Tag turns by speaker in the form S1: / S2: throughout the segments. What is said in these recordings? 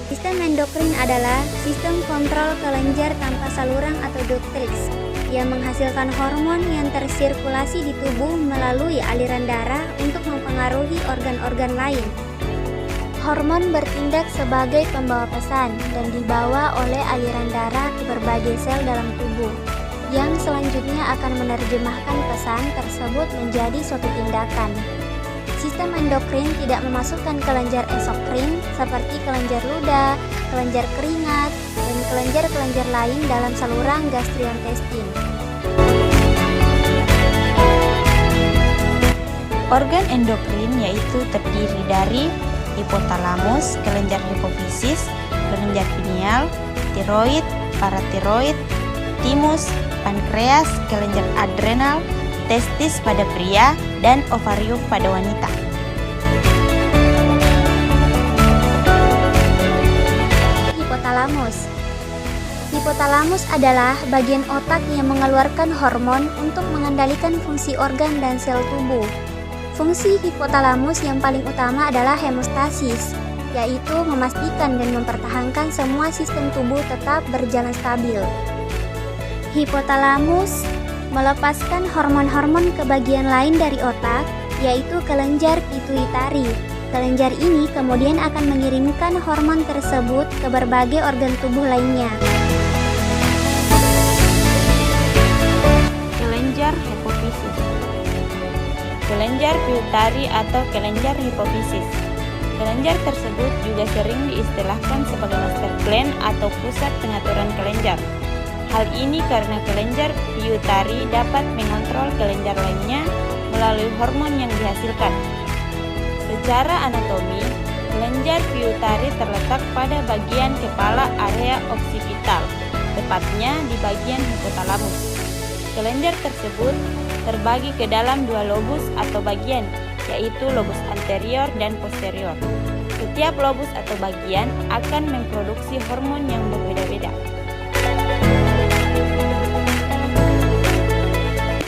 S1: Sistem endokrin adalah sistem kontrol kelenjar tanpa saluran atau ductrix yang menghasilkan hormon yang tersirkulasi di tubuh melalui aliran darah untuk mempengaruhi organ-organ lain. Hormon bertindak sebagai pembawa pesan dan dibawa oleh aliran darah ke berbagai sel dalam tubuh, yang selanjutnya akan menerjemahkan pesan tersebut menjadi suatu tindakan. Sistem endokrin tidak memasukkan kelenjar eksokrin seperti kelenjar ludah, kelenjar keringat, dan kelenjar-kelenjar lain dalam saluran gastrointestin.
S2: Organ endokrin yaitu terdiri dari hipotalamus, kelenjar hipofisis, kelenjar pineal, tiroid, paratiroid, timus, pankreas, kelenjar adrenal, testis pada pria, dan ovarium pada wanita.
S1: Hipotalamus. Hipotalamus adalah bagian otak yang mengeluarkan hormon untuk mengendalikan fungsi organ dan sel tubuh. Fungsi hipotalamus yang paling utama adalah hemostasis, yaitu memastikan dan mempertahankan semua sistem tubuh tetap berjalan stabil. Hipotalamus melepaskan hormon-hormon ke bagian lain dari otak, yaitu kelenjar pituitari. Kelenjar ini kemudian akan mengirimkan hormon tersebut ke berbagai organ tubuh lainnya.
S2: Kelenjar hipofisis. Kelenjar pituitari atau kelenjar hipofisis. Kelenjar tersebut juga sering diistilahkan sebagai master gland atau pusat pengaturan kelenjar. Hal ini karena kelenjar pituitari dapat mengontrol kelenjar lainnya melalui hormon yang dihasilkan. Secara anatomi, kelenjar pituitari terletak pada bagian kepala area oksipital, tepatnya di bagian hipotalamus. Kelenjar tersebut terbagi ke dalam dua lobus atau bagian, yaitu lobus anterior dan posterior. Setiap lobus atau bagian akan memproduksi hormon yang berbeda-beda.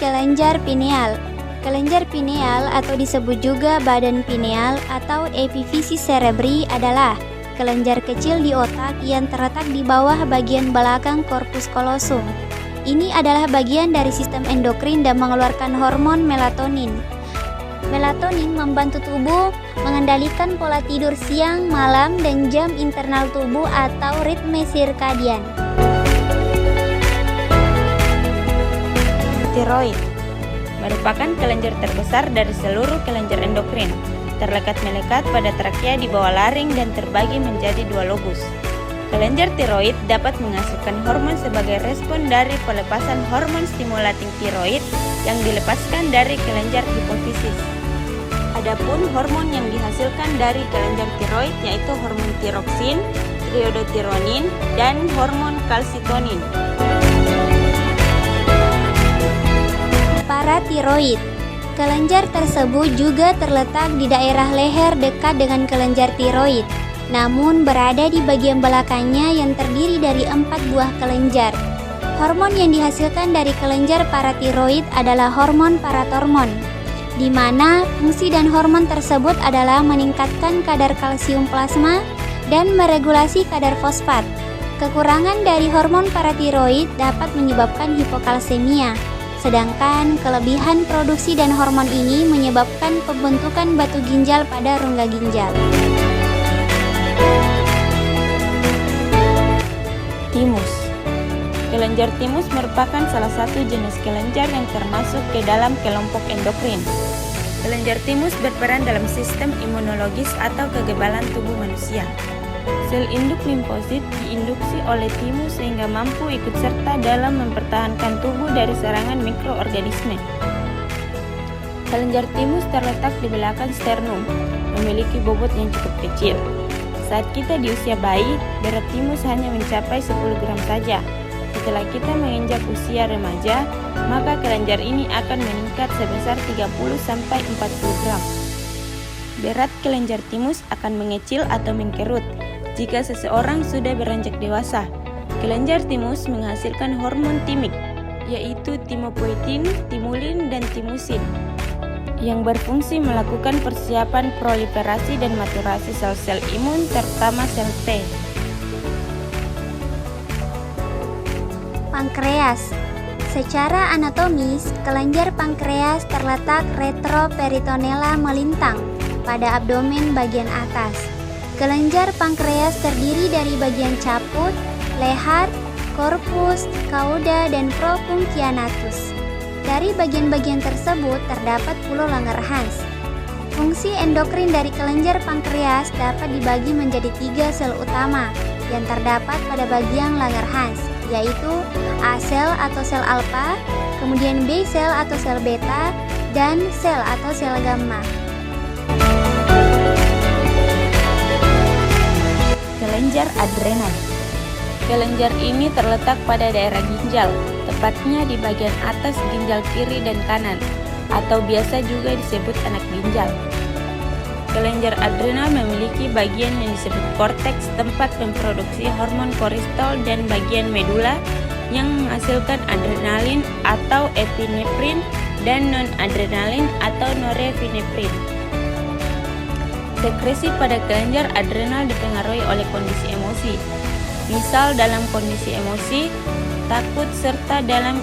S1: Kelenjar pineal. Kelenjar pineal atau disebut juga badan pineal atau epiphysis cerebri adalah kelenjar kecil di otak yang terletak di bawah bagian belakang korpus kolosum. Ini adalah bagian dari sistem endokrin dan mengeluarkan hormon melatonin. Melatonin membantu tubuh mengendalikan pola tidur siang, malam, dan jam internal tubuh atau ritme sirkadian.
S2: Tiroid merupakan kelenjar terbesar dari seluruh kelenjar endokrin. Terlekat melekat pada trakea di bawah laring dan terbagi menjadi dua lobus. Kelenjar tiroid dapat menghasilkan hormon sebagai respon dari pelepasan hormon stimulating tiroid yang dilepaskan dari kelenjar hipofisis. Adapun hormon yang dihasilkan dari kelenjar tiroid yaitu hormon tiroksin, triodotironin, dan hormon kalsitonin.
S1: Paratiroid. Kelenjar tersebut juga terletak di daerah leher dekat dengan kelenjar tiroid, namun berada di bagian belakangnya yang terdiri dari 4 buah kelenjar. Hormon yang dihasilkan dari kelenjar paratiroid adalah hormon paratormon, di mana fungsi dan hormon tersebut adalah meningkatkan kadar kalsium plasma dan meregulasi kadar fosfat. Kekurangan dari hormon paratiroid dapat menyebabkan hipokalsemia, sedangkan kelebihan produksi dan hormon ini menyebabkan pembentukan batu ginjal pada rongga ginjal.
S2: Timus. Kelenjar timus merupakan salah satu jenis kelenjar yang termasuk ke dalam kelompok endokrin. Kelenjar timus berperan dalam sistem imunologis atau kekebalan tubuh manusia. Sel induk limfosit diinduksi oleh timus sehingga mampu ikut serta dalam mempertahankan tubuh dari serangan mikroorganisme. Kelenjar timus terletak di belakang sternum, memiliki bobot yang cukup kecil. Saat kita di usia bayi, berat timus hanya mencapai 10 gram saja. Setelah kita menginjak usia remaja, maka kelenjar ini akan meningkat sebesar 30-40 gram. Berat kelenjar timus akan mengecil atau mengkerut jika seseorang sudah beranjak dewasa. Kelenjar timus menghasilkan hormon timik, yaitu timopoietin, timulin, dan timusin, yang berfungsi melakukan persiapan proliferasi dan maturasi sel-sel imun terutama sel T.
S1: pankreas. Secara anatomis, kelenjar pankreas terletak retroperitonela melintang pada abdomen bagian atas. Kelenjar pankreas terdiri dari bagian caput, leher, korpus, cauda, dan propunctianatus. Dari bagian-bagian tersebut terdapat pula Langerhans. Fungsi endokrin dari kelenjar pankreas dapat dibagi menjadi 3 sel utama yang terdapat pada bagian Langerhans, yaitu A sel atau sel alfa, kemudian B sel atau sel beta, dan sel atau sel gamma.
S2: Kelenjar adrenal. Kelenjar ini terletak pada daerah ginjal, tepatnya di bagian atas ginjal kiri dan kanan, atau biasa juga disebut anak ginjal. Kelenjar adrenal memiliki bagian yang disebut korteks, tempat memproduksi hormon kortisol, dan bagian medula yang menghasilkan adrenalin atau epinefrin dan non-adrenalin atau norepinefrin. Sekresi pada kelenjar adrenal dipengaruhi oleh kondisi emosi. Misal dalam kondisi emosi, takut serta dalam